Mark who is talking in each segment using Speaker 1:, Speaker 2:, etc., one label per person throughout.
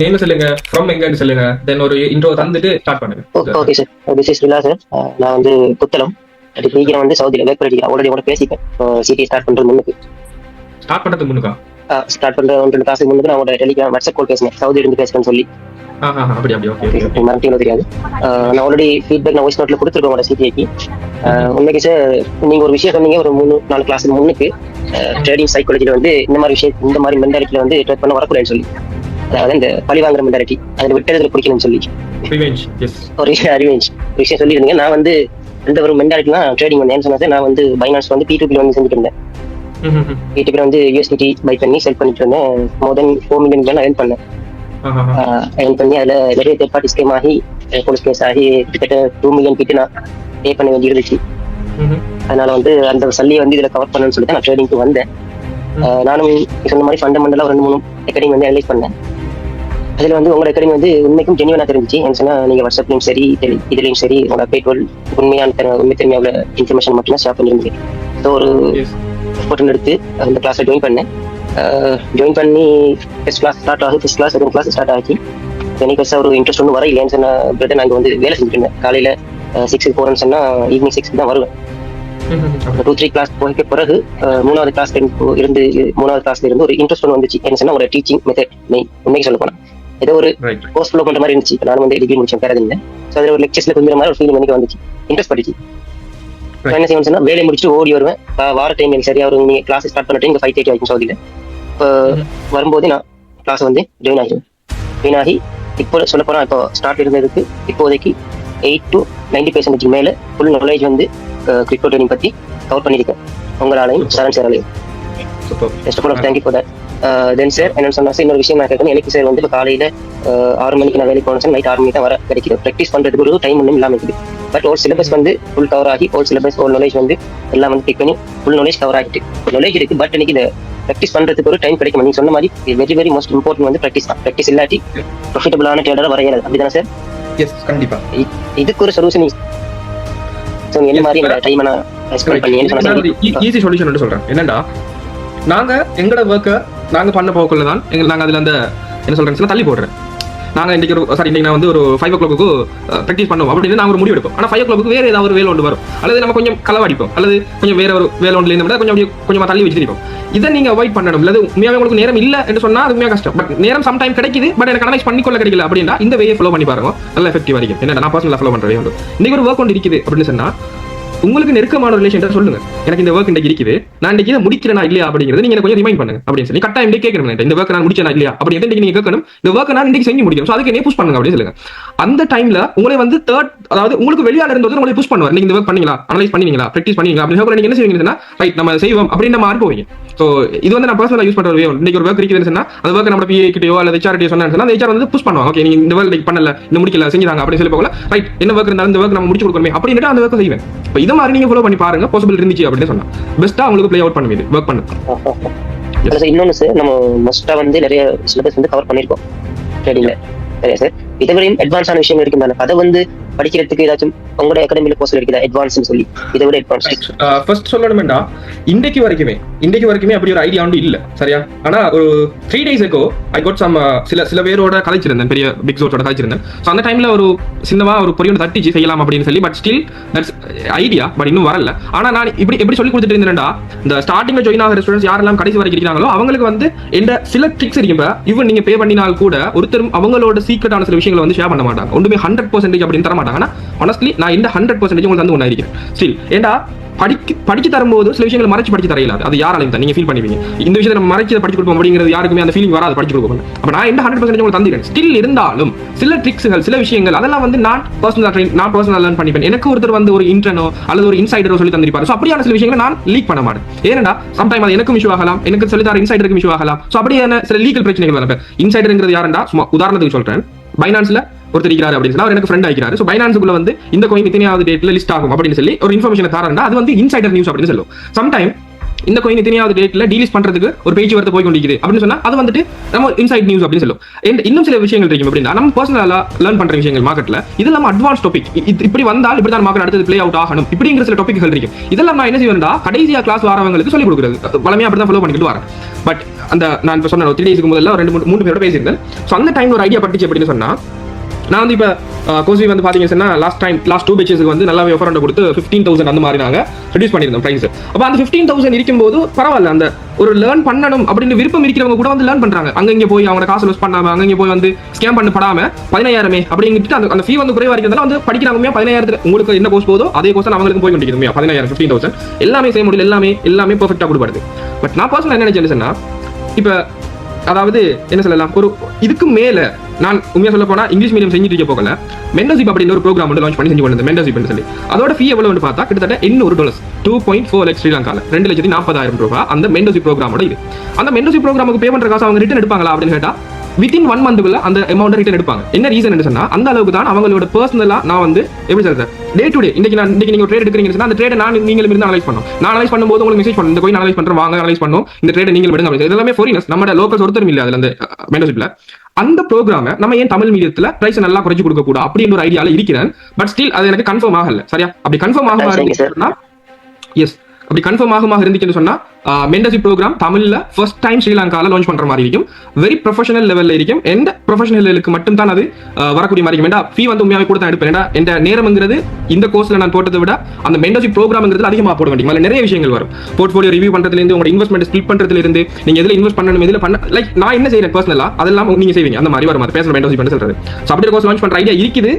Speaker 1: Name சொல்லுங்க, from எங்கன்னு சொல்லுங்க, தென் ஒரு இன்ட்ரோ தந்துட்டு ஸ்டார்ட் பண்ணுங்க.
Speaker 2: ஓகே சார், திஸ் இஸ் விலா சார். நான் வந்து புத்தளம் படிக்கிறேன், வந்து சவுதியில் ஒர்க் பண்ணிக்கிறேன். ஆல்ரெடி கூட பேசிட்டேன். சிடி ஸ்டார்ட் பண்ணுறது முன்னுக்கு ஸ்டார்ட் பண்ணுற 1-2 கிளாஸுக்கு முன்னுக்கு நான் உங்களோட டெலிகிராம் வாட்ஸ்அப் கால் பேசினேன், சவுதி இருந்து பேசுறேன்னு சொல்லி. மறந்துட்டீங்களோ தெரியாது. நான் ஆல்ரெடி ஃபீட்பேக் நான் வாய்ஸ் நோட்டில் கொடுத்துருக்கேன் உங்களோட சிடிஐக்கு. உண்மைக்கு சார் நீங்கள் ஒரு விஷயம் சொன்னீங்க, ஒரு 3-4 கிளாஸுக்கு முன்னுக்கு ட்ரேடிங் சைக்காலஜியில் வந்து இந்த மாதிரி விஷயம், இந்த மாதிரி மென்டாலிட்டியில் வந்து ட்ரேட் பண்ண வரக்கூடாதுன்னு சொல்லி, அதாவது இந்த பழி வாங்குற மென்டாலிட்டி, அதில் விட்டெழுதுல பிடிக்கணும்னு சொல்லி ஒரு விஷயம் சொல்லியிருந்தீங்க. நான் வந்து இந்த ஒரு மென்டாலிட்டிலாம் ட்ரேடிங் வந்து என்ன சொன்னது, நான் வந்து பைனான்ஸ் வந்து P2P வந்து செஞ்சுட்டு இருந்தேன். P2P வந்து USDT பை பண்ணி செல் பண்ணிட்டு இருந்தேன். மோர் தென் 4 மில்லியன் ஏர்ன் பண்ணேன். ஏர்ன் பண்ணி அதில் நிறைய தேர்ட் பார்ட்டி ஸ்கேம் ஆகி போலீஸ் கேஸ் ஆகி கிட்டத்தட்ட 2 மில்லியன் கிட்ட நான் பே பண்ண வேண்டி இருந்துச்சு. அதனால வந்து அந்த சல்லியை வந்து இதில் கவர் பண்ணணும்னு சொல்லிட்டு நான் ட்ரேடிங்க்கு வந்தேன். நானும் சொன்ன மாதிரி ஃபண்டமெண்டலாக 2-3 அகாடமி வந்து அனலைஸ் பண்ணேன். அதில் வந்து உங்களோட அகாடமி வந்து உண்மைக்கும் ஜென்யூனாக தெரிஞ்சிச்சு. என்ன சொன்னால், நீங்கள் வாட்ஸ்அப்லையும் சரி இதுலையும் சரி உங்களோட பேட்ரோல் உண்மை தெரியாத இன்ஃபர்மேஷன் மட்டும் ஷேர் பண்ணியிருந்தேன். ஸோ ஒரு எஃபோர்ட் எடுத்து அந்த கிளாஸை ஜாயின் பண்ணேன். ஜாயின் பண்ணி ஃபர்ஸ்ட் கிளாஸ் ஸ்டார்ட் ஆகி செகண்ட் கிளாஸ் ஸ்டார்ட் ஆகி எனக்கு பெருசாக ஒரு இன்ட்ரெஸ்ட் ஒன்றும் வர இல்லைன்னு சொன்ன பிரதர். நாங்கள் வந்து வேலை செஞ்சுட்டு இருந்தேன். காலையில் 6க்கு போகிறேன்னு சொன்னால் ஈவினிங் 6க்கு தான் வருவேன். 2-3 கிளாஸ் போய்க்க பிறகு 3வது கிளாஸ்ல இருந்து ஒரு இன்ட்ரெஸ்ட் ஒன்று வந்துச்சு. என்ன சொன்னா, ஒரு டீச்சிங் மெத்தட் உண்மைக்கு சொல்ல போனா ஏதோ ஒரு கோர்ஸ் ஃபாலோ பண்ற மாதிரி இருந்துச்சு. நான் வந்து டிகிரி முடிச்சேன், பேரதில்லை. ஸோ அதில் ஒரு லெக்சர்ஸ்ல கொஞ்சம் மாதிரி ஒரு ஃபீலிங் எனக்கு வந்துச்சு, இன்ட்ரெஸ்ட் படிச்சு. என்ன செய்யணும் சொன்னா, வேலையை முடிச்சுட்டு ஓடி வருவேன். வார டைம் எனக்கு சரியா ஒரு நீங்கள் கிளாஸ் ஸ்டார்ட் பண்ண டைம் 5:30 ஆகிக்கும் சவுதியில். இப்போ வரும்போது நான் கிளாஸ் வந்து ஜாயின் ஆகி இப்போ சொல்ல போனா, இப்போ ஸ்டார்ட் இருந்ததுக்கு இப்போதைக்கு 8 to 90% மேலே ஃபுல் நாலேஜ் வந்து கிரிப்டோ ட்ரேடிங் பற்றி கவர் பண்ணியிருக்கேன், உங்களாலையும் சரண் சாராலையும். First of all thank you for that. Then sir என்ன சொன்னா, இன்னொரு விஷயம் நான் கேட்கணும். எனக்கு சார் வந்து இப்போ காலையில் 6 மணிக்கு நான் வேலைக்கு போனேன் சார், நைட் 6 மணிக்கு தான் வர கிடைக்குது. ப்ராக்டிஸ் பண்ணுறதுக்கு ஒரு டைம் ஒன்றும் இல்லாமல் இருக்குது. பட் ஒரு சிலபஸ் வந்து ஃபுல் கவர் ஆகி, ஒரு சிலபஸ் ஒரு நாலேஜ் வந்து எல்லாம் வந்து பிக் பண்ணி ஃபுல் நாலேஜ் கவர் ஆகிட்டு நாலேஜ் இருக்குது. பட் எனக்கு இந்த ப்ராக்டிஸ் பண்ணுறதுக்கு ஒரு டைம் கிடைக்கும். நீங்கள் சொன்ன மாதிரி வெரி வெரி மோஸ்ட் இம்பார்ட்டன்ட் வந்து ப்ராக்டிஸ் தான். ப்ராக்டிஸ் இல்லாட்டி ப்ரொஃபிட்டபிளான ட்ரேடராக வர இயலாது. அப்படிதானே சார்?
Speaker 1: கண்டிப்பா.
Speaker 2: இதுக்கு ஒரு சொல்யூஷன் என்ன மாதிரி டைம் நான் எக்ஸ்பிளைன் பண்ணி என்ன சொன்னா,
Speaker 1: ஈஸி சொல்யூஷன் சொல்றேன். என்னடா, நாங்க எங்களோட ஒர்க்கை நாங்க பண்ண போக்குள்ள தான் நாங்க அதுல அந்த என்ன சொல்றேன் தள்ளி போடுறேன். நாங்க இன்னைக்கு நான் வந்து ஒரு 5 o'clock ப்ராக்டிஸ் பண்ணுவோம் அப்படின்னு நாங்க ஒரு முடிவு எடுப்போம். ஆனா 5 o'clock வேற ஏதாவது ஒரு வேலை ஒன்று வரும், அல்லது நம்ம கொஞ்சம் களவாடிப்போம், அல்லது கொஞ்சம் வேற ஒரு வேலை ஒன்று இருந்தால் கொஞ்சமா தள்ளி வச்சிருப்போம். இதை நீங்க அவாய்ட் பண்ணணும். இல்லது உண்மையாவே உங்களுக்கு நேரம் இல்லை என்று சொன்னா அது உண்மையாக கஷ்டம். பட் நேரம் சம்டைம் கிடைக்குது, பட் எனக்கு அனலைஸ் பண்ணிக்கொள்ள கிடைக்கல அப்படின்னா இந்த வேயை ஃபாலோ பண்ணி பாருங்க, நல்லா எஃபெக்டிவ் வரைக்கும். என்ன நான் பர்சனலாக ஃபாலோ பண்றேன். இன்னைக்கு ஒரு ஒர்க் ஒன்று இருக்குது அப்படின்னு சொன்னா, உங்களுக்கு நெருக்கமான ரிலேஷன் சொல்லுங்க, எனக்கு இந்த ஒர்க் இன்றைக்கு இருக்குது, நான் இன்றைக்கு இதை முடிக்கிறேனா இல்லையா அப்படிங்கிறது நீங்க கொஞ்சம் ரிமைண்ட் பண்ணுங்க அப்படின்னு சொல்லி கட்டாயம் கேட்கணும். இந்த ஒர்க் நான் முடிச்சேனா இல்லையா அப்படிங்கிறது நீங்க கேட்கணும். இந்த ஒர்க் நான் இன்றைக்கு செஞ்சு முடிக்கணும். ஸோ அதுக்கு என்ன புஷ் பண்ணுங்க அப்படின்னு சொல்லுங்க. அந்த டைம்ல உங்களை வந்து அதாவது உங்களுக்கு வெளியால இருந்தது உங்களை புஷ் பண்ணுவார். நீங்க இந்த ஒர்க் பண்ணீங்களா, அனலைஸ் பண்ணீங்களா, ப்ராக்டிஸ் பண்ணீங்களா அப்படின்னு நீங்க என்ன செய்வீங்கன்னா, ரைட் நம்ம செய்வோம் அப்படின்னு மாறி போவீங்க. ஸோ இது வந்து நான் பர்சனலாக யூஸ் பண்ற ஒரு வே. இன்னைக்கு ஒரு ஒர்க் இருக்குதுன்னு சொன்னா, அந்த ஒர்க் நம்ம PA கிட்டயோ அல்லது HR கிட்டயோ சொன்னா அந்த HR வந்து புஷ் பண்ணுவாங்க. ஓகே, நீங்க இந்த ஒர்க் பண்ணல, இந்த முடிக்கல, செஞ்சாங்க அப்படின்னு சொல்லி போகல, ரைட் என்ன ஒர்க் இருந்தாலும் இந்த ஒர்க் நம்ம முடிச்சு கொடுக்கணுமே அப்படின்னு அந்த ஒர்க் செய்வேன். இப்போ இதை மாதிரி நீங்க ஃபாலோ பண்ணி பாருங்க, பாசிபிள் இருந்துச்சு அப்படின்னு சொன்னா பெஸ்ட்டா உங்களுக்கு ப்ளே அவுட் பண்ணுவீங்க, ஒர்க் பண்ணுங்க.
Speaker 2: இன்னொன்னு சார், நம்ம மோஸ்டா வந்து நிறைய சிலபஸ் வந்து கவர் பண்ணிருக்கோம் ட்ரேடிங்ல. சரியா சார்? இதை வரையும் அட்வான்ஸான விஷயம் இருக்கு தானே, அதை வந்து படிக்கிறதுக்கு ஏதாச்சும் உங்களோட அகாடமியில கோர்ஸ் இருக்குதா அட்வான்ஸ்னு சொல்லி? இதை விட அட்வான்ஸ்
Speaker 1: ஃபர்ஸ்ட் சொல்லணும்டா, இன்றைக்கு வரைக்குமே அப்படி ஒரு ஐடியா ஒன்று இல்ல. சரியா? ஆனா ஒரு 3 days ago I got some சில பேரோட கலைச்சிருந்தேன், பெரிய பிக் ஜோட்டோட கலைச்சிருந்தேன். ஸோ அந்த டைம்ல ஒரு சின்னமா ஒரு பொறியோட தட்டிச்சு செய்யலாம் அப்படின்னு சொல்லி, but still that's idea, but இன்னும் வரல. ஆனா நான் எப்படி சொல்லி கொடுத்துட்டு இருந்தேன்டா, இந்த ஸ்டார்டிங்ல ஜாயின் ஆகிற ஸ்டூடெண்ட்ஸ் யாரெல்லாம் கடைசி வரைக்கும் இருக்கிறாங்களோ அவங்களுக்கு வந்து எந்த சில ட்ரிக்ஸ் இருக்கும். ஈவன் நீங்க பே பண்ணினால் கூட ஒருத்தரும் அவங்களோட சீக்ரெட்டான சில விஷயங்களை வந்து ஷேர் பண்ண மாட்டாங்க. ஒன்றுமே 100% அப்படின்னு தர மாட்டாங்க. ஆனா honestly நான் இந்த 100% உங்களுக்கு வந்து ஒண்ணா இருக்கிறேன். ஸ்டில் ஏண்டா படிச்சு தரும்போது சில விஷயங்களை மறைச்சு படிச்சு தரையில அது யாராலையும் தான் நீங்க ஃபீல் பண்ணுவீங்க. இந்த விஷயத்தை நம்ம மறைச்சு படிச்சு கொடுப்போம் அப்படிங்கிறது யாருக்குமே அந்த ஃபீலிங் வராது படிச்சு கொடுப்போம். அப்ப நான் இந்த 100% உங்களுக்கு தந்திருக்கேன். ஸ்டில் இருந்தாலும் சில ட்ரிக்ஸ்கள், சில விஷயங்கள் அதெல்லாம் வந்து நான் பர்சனலா லேர்ன் பண்ணிப்பேன். எனக்கு ஒருத்தர் வந்து ஒரு இன்டர்னோ அல்லது ஒரு இன்சைடரோ சொல்லி தந்திருப்பாரு. ஸோ அப்படியான சில விஷயங்களை நான் லீக் பண்ண மாட்டேன். ஏன்னா சம்டைம் அது எனக்கும் இஷ்யூ ஆகலாம், எனக்கு சொல்லி தர இன்சைடருக்கு இஷ்யூ ஆகலாம். ஸோ அப்படியான சில லீகல் பிரச்சனைகள் வரப்ப இன்சைடருங்கிறது யாருண்டா, சும்மா உதாரணத்துக்கு சொல்றேன், பைனான்ஸ்ல ஒருத்தர் இருக்கிறாரு அப்படின்னு சொன்னா அவர் எனக்கு ஃப்ரெண்ட் ஆகிக்கிறாரு. ஸோ பைனான்ஸுக்குள்ள வந்து இந்த கோயின் இத்தனையாவது டேட்ல லிஸ்ட் ஆகும் அப்படின்னு சொல்லி ஒரு இன்ஃபர்மேஷன் தரண்டா, அது வந்து இன்சைடர் நியூஸ் அப்படின்னு சொல்லுவோம். சம்டைம் இந்த கோயின் இத்தனையாவது டேட்ல டீலிஸ்ட் பண்றதுக்கு ஒரு பேச்சு வார்த்தை போய் கொண்டிருக்குது அப்படின்னு சொன்னா அது வந்துட்டு நம்ம இன்சைட் நியூஸ் அப்படின்னு சொல்லுவோம். இன்னும் சில விஷயங்கள் இருக்கும் அப்படின்னா நம்ம பர்சனலா லேர்ன் பண்ற விஷயங்கள் மார்க்கெட்ல இதெல்லாம் அட்வான்ஸ் டாபிக். இப்படி வந்தால் இப்படி தான் மார்க்கெட் அடுத்தது பிளே அவுட் ஆகணும் இப்படிங்கிற சில டாபிக்கள் இருக்கு. இதெல்லாம் நான் என்ன செய்வேன்டா, கடைசியா கிளாஸ் வரவங்களுக்கு சொல்லி கொடுக்குறது வளமையா அப்படி தான் ஃபாலோ பண்ணிட்டு வரேன். பட் அந்த நான் இப்போ சொன்ன 3 டேஸ்க்கு முதல்ல ஒரு 2-3 பேரோட பேசியிருந்தேன். ஸோ அந்த டைம்ல ஒரு ஐடியா பட்டுச்சு அப்படின்னு சொன்னா, நான் வந்து இப்போ கோர்ஸ் வந்து பார்த்தீங்கன்னா லாஸ்ட் 2 பேச்சஸ்க்கு வந்து நல்லாவே ஆஃபர் கொடுத்து 15,000 அந்த மாதிரி நாங்கள் ரெடியூஸ் பண்ணியிருந்தோம் ப்ரைஸ். அப்போ அந்த 15,000 இருக்கும்போது பரவாயில்ல, அந்த ஒரு லேர்ன் பண்ணணும் அப்படின்னு விருப்பம் இருக்கிறவங்க கூட வந்து லேர்ன் பண்றாங்க. அங்கங்கே போய் அவங்க காசு லூஸ் பண்ணாம, அங்கங்கே போய் வந்து ஸ்கேம் பண்ண படாம 15,000 அப்படிங்கிட்டு அந்த ஃபீ வந்து குறைவா இருக்கிறதால வந்து படிக்கிறாங்க. 15,000 உங்களுக்கு என்ன கோர்ஸ் போதோ அதே கோர்ஸ் அவங்களுக்கு போய் கொண்டிருக்கீங்க. 15,000 15,000 எல்லாமே சேம் மாடல், எல்லாமே பெர்ஃபெக்ட்டா கொடுப்படுது. பட் நான் பர்சனலா என்ன நினைச்சேன்னா, இப்போ அதாவது என்ன சொல்லலாம், ஒரு இதுக்கு மேல நான் உண்மையா சொல்ல போனா இங்கிலீஷ் மீடியம் செஞ்சுட்டு இருக்க போகல, மென்டர்ஷிப் அப்படின்னு ஒரு ப்ரோக்ராம் வந்து லான்ச் பண்ணி செஞ்சு கொண்டு மென்டர்ஷிப் சொல்லி அதோட ஃபீ எவ்வளவு பார்த்தா கிட்டத்தட்ட $800 $2.4 lakhs ஸ்ரீலங்கால $2,40,000 அந்த மென்டர்ஷிப் ப்ரோக்ராமோட இது. அந்த மென்டர்ஷிப் ப்ரோக்ராமுக்கு பே பண்ற காசு அவங்க ரிட்டர்ன் எடுப்பாங்களா அப்படின்னு கேட்டா வித்தின் 1 monthக்குள்ள அந்த அமௌண்ட் ரிட்டர்ன் எடுப்பாங்க. என்ன ரீசன் சொன்னா, அந்த அளவுக்கு தான் அவங்களோட பர்சனலா நான் வந்து எப்படி சொல்றது, டே டு டே இன்னைக்கு நீங்க ஒரு ட்ரேட் எடுக்கிறீங்கன்னா அந்த ட்ரேட் நீங்களும் இருந்து அனலைஸ் பண்ணணும். நான் அனலைஸ் பண்ணும்போது உங்களுக்கு மெசேஜ் பண்ணும், இந்த கோயின் அனலைஸ் பண்றேன், வாங்க அனலைஸ் பண்ணும், இந்த ட்ரேட் நீங்கள் எடுங்க. இதெல்லாமே ஃபாரினர்ஸ், நம்ம லோக்கல்ஸ் ஒருத்தரும் இல்ல அதுல அந்த மென்டர்ஷிப்ல. அந்த ப்ரோக்ராம நம்ம ஏன் தமிழ் மீடியத்துல பிரைஸ் நல்லா குறைச்சு கொடுக்க கூடாது அப்படின்னு ஒரு ஐடியால இருக்கிறேன். பட் ஸ்டில் அது எனக்கு கன்ஃபார்ம் ஆகல. சரியா, அப்படி கன்ஃபார்ம் ஆகுமா? எஸ், அப்படி கன்ஃபார்ம் ஆகுமா இருந்துச்சுன்னு சொன்னா மென்டர்ஷிப் ப்ரோக்ராம் தமிழ்ல ஃபர்ஸ்ட் டைம் ஸ்ரீலங்கால லான்ச் பண்ற மாதிரி இருக்கும். வெரி ப்ரொஃபஷனல் லெவல்ல இருக்கும். எந்த ப்ரொஃபஷனலுக்கு மட்டும் தான் அது வரக்கூடிய மாதிரி இருக்கும். ஃபீ வந்து உண்மையாவே கூட தான் எடுப்பேன். எந்த நேரம்ங்கிறது இந்த கோர்ஸ்ல நான் போட்டதை விட அந்த மென்டர்ஷிப் ப்ரோக்ராம்ங்கிறது அதிகமாக போட வேண்டிய அதில் நிறைய விஷயங்கள் வரும். போர்ட்ஃபோலியோ ரிவ்யூ பண்றதுல இருந்து உங்க இன்வெஸ்ட்மெண்ட் ஸ்பிளிட் பண்றதுல இருந்து நீங்க எதுல இன்வெஸ்ட் பண்ணணும், எதுல பண்ண, லைக் நான் என்ன செய்யறேன் பர்சனலா அதெல்லாம் நீங்க செய்வீங்க. அந்த மாதிரி வரும் அது பேசுற மென்டர்ஷிப் பண்ண சொல்றது. ஸோ அப்படி கோர்ஸ் லான்ச் பண்ற ஐடியா இருக்குது.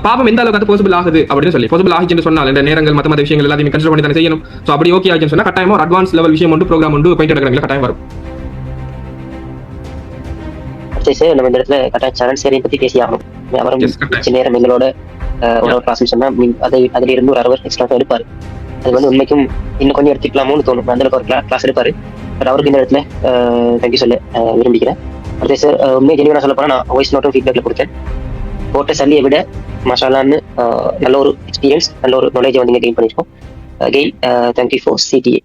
Speaker 1: பாப்பம் எந்த அளவுக்கு அது பாசிபிள் ஆகுது அப்படின்னு சொல்லி. பாசிபிள் ஆகிச்சுன்னு சொன்னால் இந்த நேரங்கள் மற்ற விஷயங்கள் எல்லாத்தையும் கன்சிடர் பண்ணி தானே செய்யணும். ஸோ அப்படி ஓகே ஆச்சுன்னு சொன்னா கட்டாயமா ஒரு அட்வான்ஸ் லெவல் விஷயம் உண்டு, ப்ரோக்ராம் உண்டு, கட்டாயம் வரும்.
Speaker 2: சார் நம்ம இந்த இடத்துல கட்டாயம் சேனல் சேரிங் பத்தி பேசி ஆகணும். அவரும் நேரம் எங்களோட ஒரு கிளாஸ் சொன்னா அதுல இருந்து ஒரு 60 எக்ஸ்ட்ரா எடுப்பாரு. அது வந்து உண்மைக்கும் இன்னும் கொஞ்சம் எடுத்துக்கலாமோன்னு தோணும். அந்த அளவுக்கு ஒரு கிளாஸ் எடுப்பாரு. பட் அவருக்கு இந்த இடத்துல தேங்க்யூ சொல்ல விரும்பிக்கிறேன். அடுத்து சார் உண்மையை ஜெனிவனா சொல்ல போனா நான் வாய்ஸ் நோட்டும் ஃபீட்பேக்ல கொடுத்தேன். போட்ட சல்லியை விட மசாலான்னு நல்ல ஒரு எக்ஸ்பீரியன்ஸ், நல்ல ஒரு நாலேஜை வந்து கெயின் பண்ணியிருக்கோம். Again thank you for CTA.